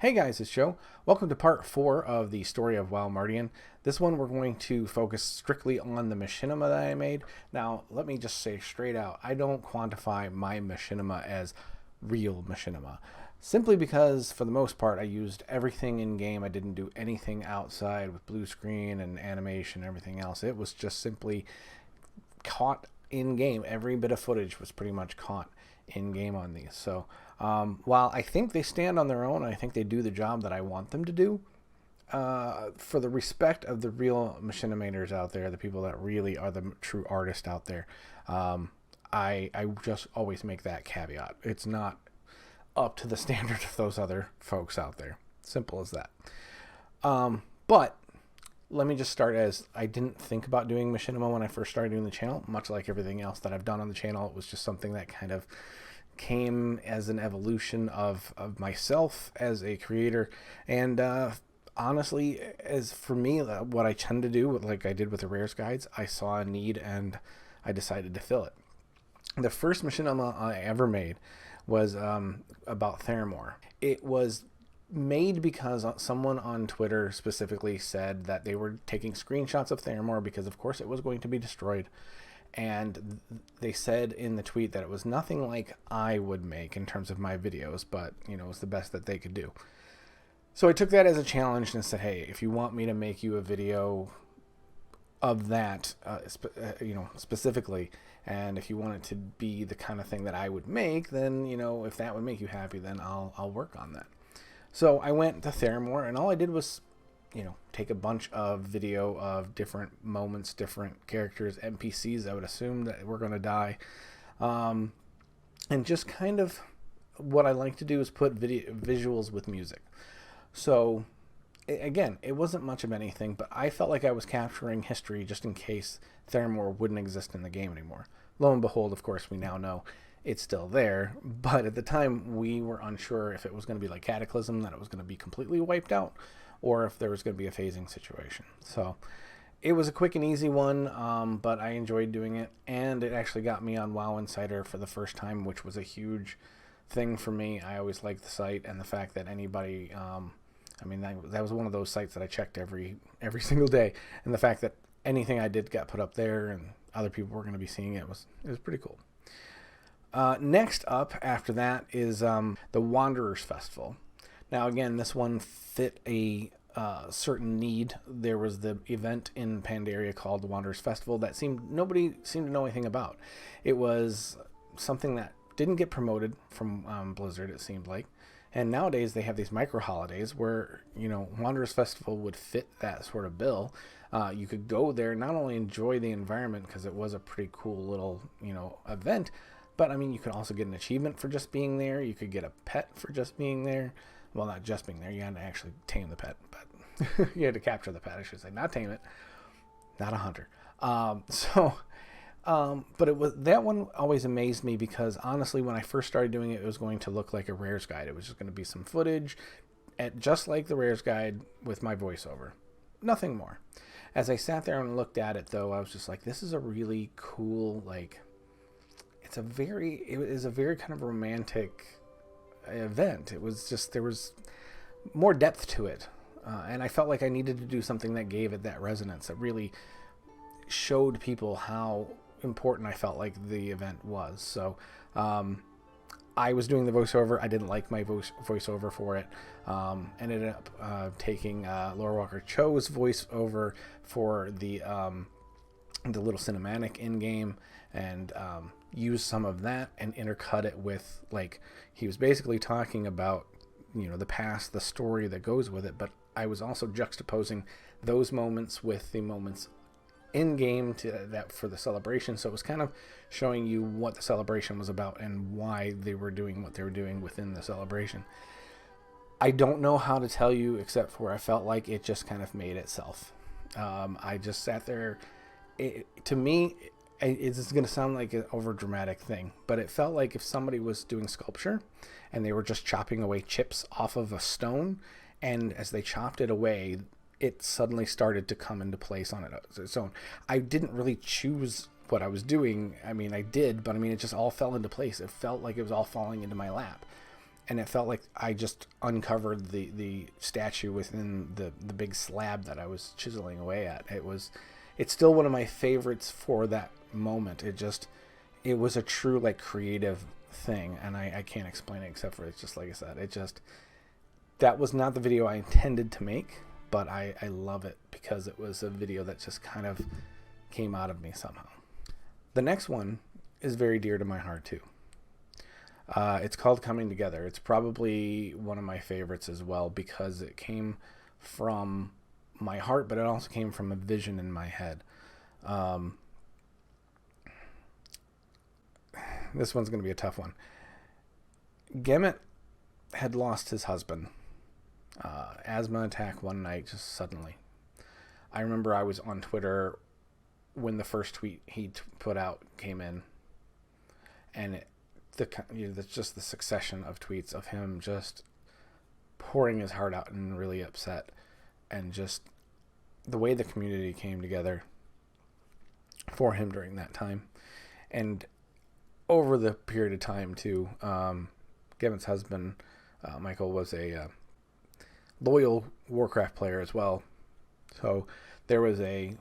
Hey guys, it's Joe. Welcome to part 4 of the story of WoWMartiean. This one we're going to focus strictly on the machinima that I made. Now, let me just say straight out, I don't quantify my machinima as real machinima. Simply because, for the most part, I used everything in-game. I didn't do anything outside with blue screen and animation and everything else. It was just simply caught in-game. Every bit of footage was pretty much caught in-game on these. So while I think they stand on their own, I think they do the job that I want them to do, for the respect of the real machinimators out there, the people that really are the true artists out there, I just always make that caveat. It's not up to the standard of those other folks out there. Simple as that. But let me just start as I didn't think about doing machinima when I first started doing the channel. Much like everything else that I've done on the channel, it was just something that kind of came as an evolution of myself as a creator. And honestly, as for me, what I tend to do, like I did with the rares guides, I saw a need and I decided to fill it. The first machinima I ever made was about Theramore. It was made because someone on Twitter specifically said that they were taking screenshots of Theramore because of course it was going to be destroyed, and they said in the tweet that it was nothing like I would make in terms of my videos, but you know, it was the best that they could do. So I took that as a challenge and said, hey, if you want me to make you a video of that specifically, and if you want it to be the kind of thing that I would make, then if that would make you happy, then I'll work on that. So I went to Theramore, and all I did was, take a bunch of video of different moments, different characters, NPCs I would assume that were going to die. And just kind of what I like to do is put visuals with music. So, again, it wasn't much of anything, but I felt like I was capturing history just in case Theramore wouldn't exist in the game anymore. Lo and behold, of course, we now know it's still there, but at the time we were unsure if it was going to be like Cataclysm, that it was going to be completely wiped out, or if there was going to be a phasing situation. So it was a quick and easy one, but I enjoyed doing it, and it actually got me on WoW Insider for the first time, which was a huge thing for me. I always liked the site, and the fact that anybody, that was one of those sites that I checked every single day, and the fact that anything I did got put up there and other people were going to be seeing it was pretty cool. Next up after that is the Wanderers Festival. Now again, this one fit a certain need. There was the event in Pandaria called the Wanderers Festival that nobody seemed to know anything about. It was something that didn't get promoted from Blizzard, it seemed like. And nowadays they have these micro holidays where, Wanderers Festival would fit that sort of bill. You could go there, not only enjoy the environment because it was a pretty cool little, event, but you could also get an achievement for just being there. You could get a pet for just being there. Well, not just being there. You had to actually tame the pet, but you had to capture the pet, I should say. Not tame it. Not a hunter. But it was, that one always amazed me because honestly, when I first started doing it, it was going to look like a rares guide. It was just going to be some footage, just like the rares guide with my voiceover. Nothing more. As I sat there and looked at it, though, I was just like, this is a really cool, it is a very kind of romantic event. It was just, there was more depth to it. And I felt like I needed to do something that gave it that resonance, that really showed people how important I felt like the event was. So I was doing the voiceover. I didn't like my voiceover for it. Ended up taking Laura Walker Cho's voiceover for the little cinematic in-game, and use some of that and intercut it with, he was basically talking about the past, the story that goes with it, but I was also juxtaposing those moments with the moments in game for the celebration. So it was kind of showing you what the celebration was about and why they were doing what they were doing within the celebration. I don't know how to tell you, except for I felt like it just kind of made itself. I just sat there. To me, it's going to sound like an over dramatic thing, but it felt like if somebody was doing sculpture and they were just chopping away chips off of a stone, and as they chopped it away, it suddenly started to come into place on its own. I didn't really choose what I was doing. I did, but it just all fell into place. It felt like it was all falling into my lap. and it felt like I just uncovered the statue within the big slab that I was chiseling away at. It's still one of my favorites for that moment. It was a true like creative thing, and I can't explain it except for it's just like I said, that was not the video I intended to make, but I love it because it was a video that just kind of came out of me somehow. The next one is very dear to my heart too. It's called Coming Together. It's probably one of my favorites as well because it came from my heart, but it also came from a vision in my head. This one's going to be a tough one. Gemmet had lost his husband. Asthma attack one night, just suddenly. I remember I was on Twitter when the first tweet he put out came in, and just the succession of tweets of him just pouring his heart out and really upset, and just the way the community came together for him during that time, and over the period of time too. Gemmet's husband, Michael, was a loyal Warcraft player as well, so there was a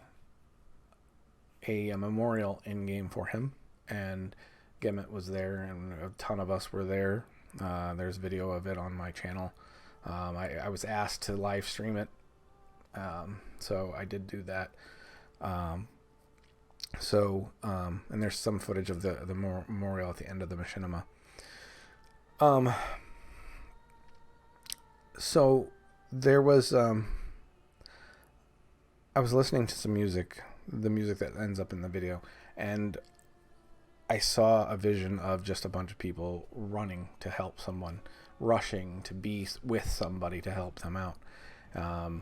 memorial in game for him, and Gemmet was there, and a ton of us were there. There's video of it on my channel. I was asked to live stream it, so I did do that. And there's some footage of the memorial at the end of the Machinima. So there was, I was listening to some music, the music that ends up in the video, and I saw a vision of just a bunch of people running to help someone, rushing to be with somebody to help them out. And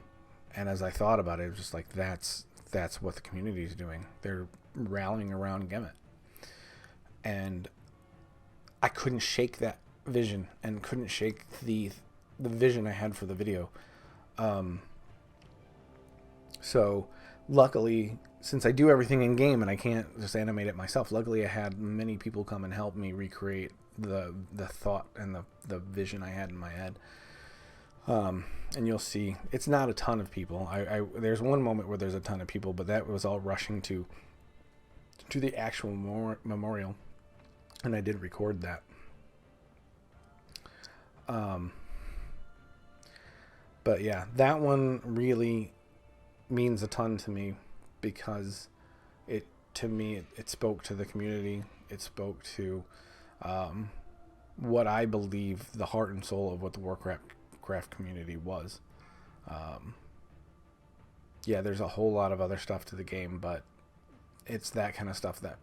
as I thought about it, it was just like, that's what the community is doing. They're rallying around Gemmet. And I couldn't shake that vision, and couldn't shake the vision I had for the video. So luckily, since I do everything in game and I can't just animate it myself, luckily I had many people come and help me recreate the thought and the vision I had in my head. And you'll see it's not a ton of people. There's one moment where there's a ton of people, but that was all rushing to the actual memorial, and I did record that. But yeah, that one really means a ton to me because it spoke to the community. It spoke to what I believe the heart and soul of what the Warcraft community was. Yeah, there's a whole lot of other stuff to the game, but it's that kind of stuff that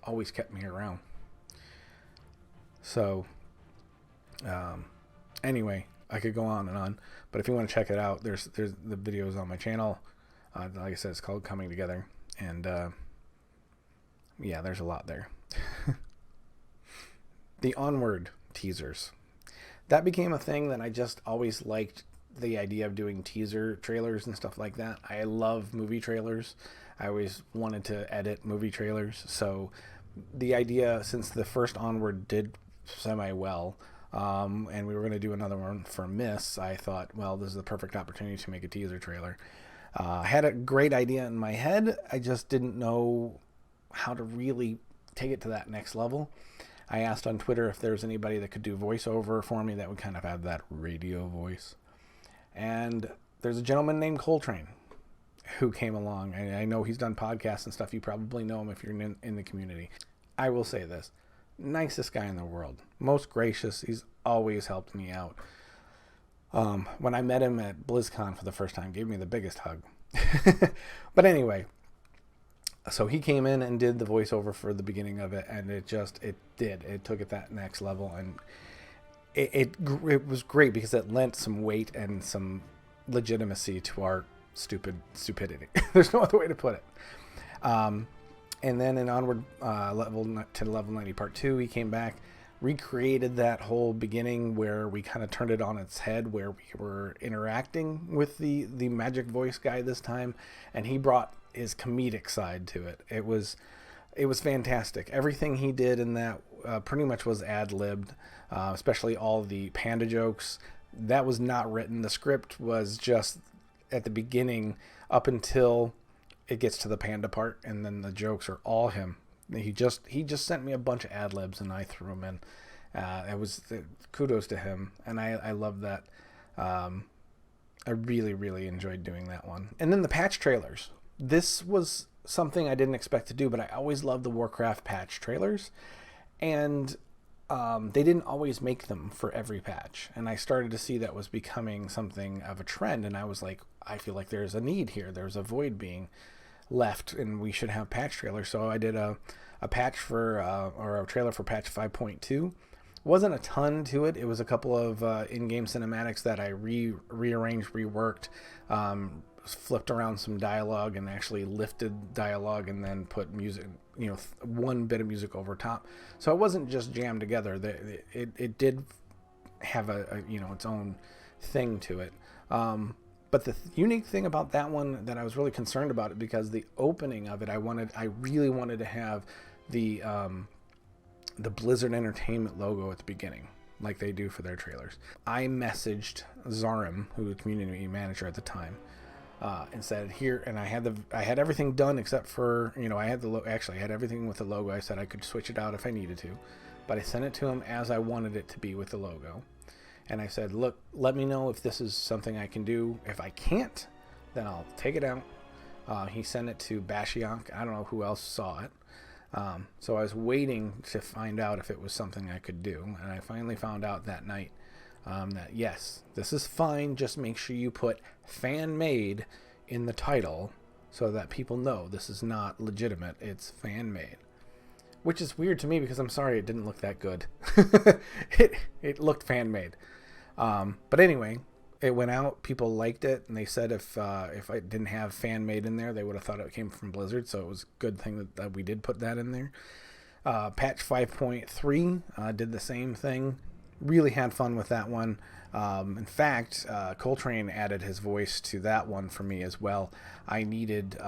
always kept me around. So anyway, I could go on and on, but if you want to check it out, there's the videos on my channel. Like I said, it's called Coming Together, and yeah, there's a lot there. The Onward teasers. That became a thing that I just always liked, the idea of doing teaser trailers and stuff like that. I love movie trailers. I always wanted to edit movie trailers. So the idea, since the first Onward did semi-well, and we were going to do another one for Miss, I thought, well, this is the perfect opportunity to make a teaser trailer. I had a great idea in my head. I just didn't know how to really take it to that next level. I asked on Twitter if there was anybody that could do voiceover for me that would kind of have that radio voice. And there's a gentleman named Coltrane who came along. I know he's done podcasts and stuff. You probably know him if you're in the community. I will say this. Nicest guy in the world. Most gracious. He's always helped me out. When I met him at BlizzCon for the first time, gave me the biggest hug. But anyway, so he came in and did the voiceover for the beginning of it, and it took it that next level, and it was great because it lent some weight and some legitimacy to our stupidity. There's no other way to put it. And then in Onward level 90 part 2, he came back, recreated that whole beginning where we kind of turned it on its head, where we were interacting with the magic voice guy this time, and he brought his comedic side to it. It was fantastic. Everything he did in that pretty much was ad-libbed, especially all the panda jokes. That was not written. The script was just at the beginning up until it gets to the panda part, and then the jokes are all him. He just sent me a bunch of ad-libs, and I threw them in. It was kudos to him, and I love that. I really, really enjoyed doing that one. And then the patch trailers. This was something I didn't expect to do, but I always loved the Warcraft patch trailers. And they didn't always make them for every patch. And I started to see that was becoming something of a trend. And I was like, I feel like there's a need here. There's a void being left, and we should have patch trailers. So I did a patch for, or a trailer for patch 5.2. Wasn't a ton to it. It was a couple of in-game cinematics that I rearranged, reworked, flipped around some dialogue, and actually lifted dialogue and then put music, one bit of music over top. So it wasn't just jammed together. It did have a its own thing to it. But the unique thing about that one that I was really concerned about it, because the opening of it, I really wanted to have the Blizzard Entertainment logo at the beginning, like they do for their trailers. I messaged Zarim, who was community manager at the time, and said here, and I had everything done except for, I had I had everything with the logo. I said I could switch it out if I needed to, but I sent it to him as I wanted it to be with the logo. And I said, look, let me know if this is something I can do. If I can't, then I'll take it out. He sent it to Bashiok. I don't know who else saw it. So I was waiting to find out if it was something I could do, and I finally found out that night that yes, this is fine, just make sure you put fan made in the title so that people know this is not legitimate, it's fan made. Which is weird to me, because I'm sorry, it didn't look that good. it looked fan made. But anyway, it went out, people liked it, and they said if I didn't have fan made in there, they would have thought it came from Blizzard, so it was a good thing that we did put that in there. Patch 5.3 did the same thing. Really had fun with that one. In fact, Coltrane added his voice to that one for me as well. I needed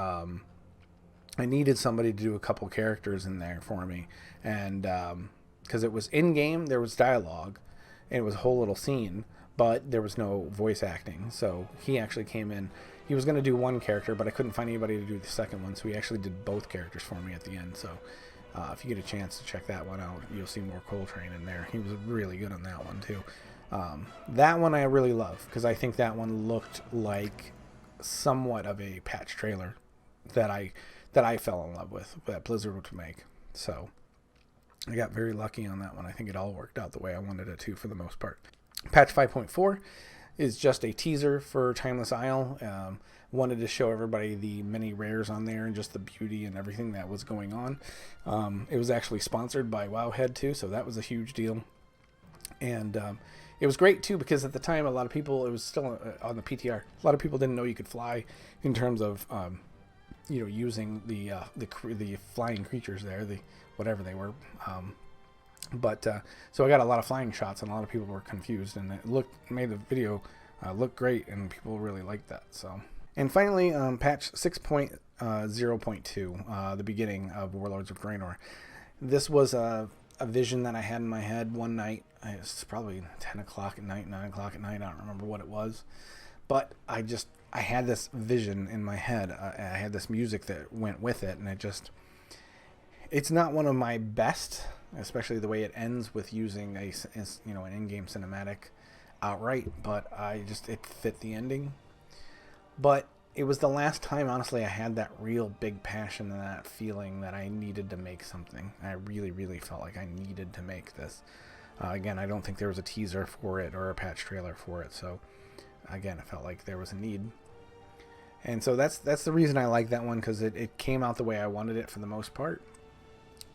somebody to do a couple characters in there for me, and because it was in-game, there was dialogue, and it was a whole little scene, but there was no voice acting. So he actually came in. He was going to do one character, but I couldn't find anybody to do the second one, so he actually did both characters for me at the end. So if you get a chance to check that one out, you'll see more Coltrane in there. He was really good on that one too. That one I really love, because I think that one looked like somewhat of a patch trailer that I fell in love with, that Blizzard would make. So I got very lucky on that one. I think it all worked out the way I wanted it to for the most part. Patch 5.4 is just a teaser for Timeless Isle. Wanted to show everybody the many rares on there and just the beauty and everything that was going on. It was actually sponsored by Wowhead too, so that was a huge deal. And it was great too, because at the time a lot of people, it was still on the PTR, a lot of people didn't know you could fly, in terms of using the flying creatures there, the whatever they were. So I got a lot of flying shots, and a lot of people were confused, and it made the video look great, and people really liked that. So, and finally, patch 6.0.2, the beginning of Warlords of Draenor. This was a vision that I had in my head one night. It's probably 10 o'clock at night, 9 o'clock at night. I don't remember what it was, but I had this vision in my head. I had this music that went with it, and it's not one of my best, especially the way it ends with using an in-game cinematic outright, but it fit the ending. But it was the last time, honestly, I had that real big passion and that feeling that I needed to make something. I really, really felt like I needed to make this. Again, I don't think there was a teaser for it or a patch trailer for it, so again, I felt like there was a need. And so that's the reason I like that one, because it came out the way I wanted it for the most part.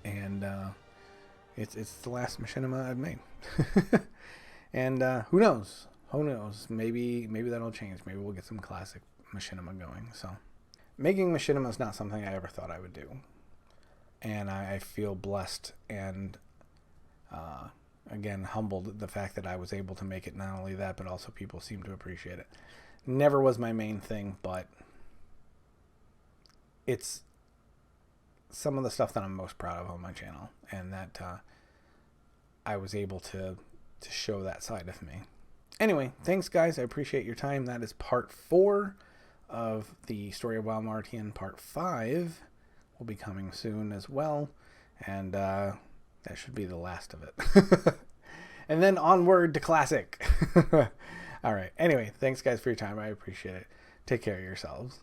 And it's the last Machinima I've made. And who knows? Maybe that'll change. Maybe we'll get some classic Machinima going. So making Machinima is not something I ever thought I would do. And I feel blessed and again, humbled at the fact that I was able to make it. Not only that, but also people seem to appreciate it. Never was my main thing, but it's some of the stuff that I'm most proud of on my channel, and that I was able to show that side of me. Anyway, thanks guys. I appreciate your time. That is part 4 of the story of WoWMartiean. Part 5 will be coming soon as well. And that should be the last of it. And then onward to classic. All right. Anyway, thanks guys for your time. I appreciate it. Take care of yourselves.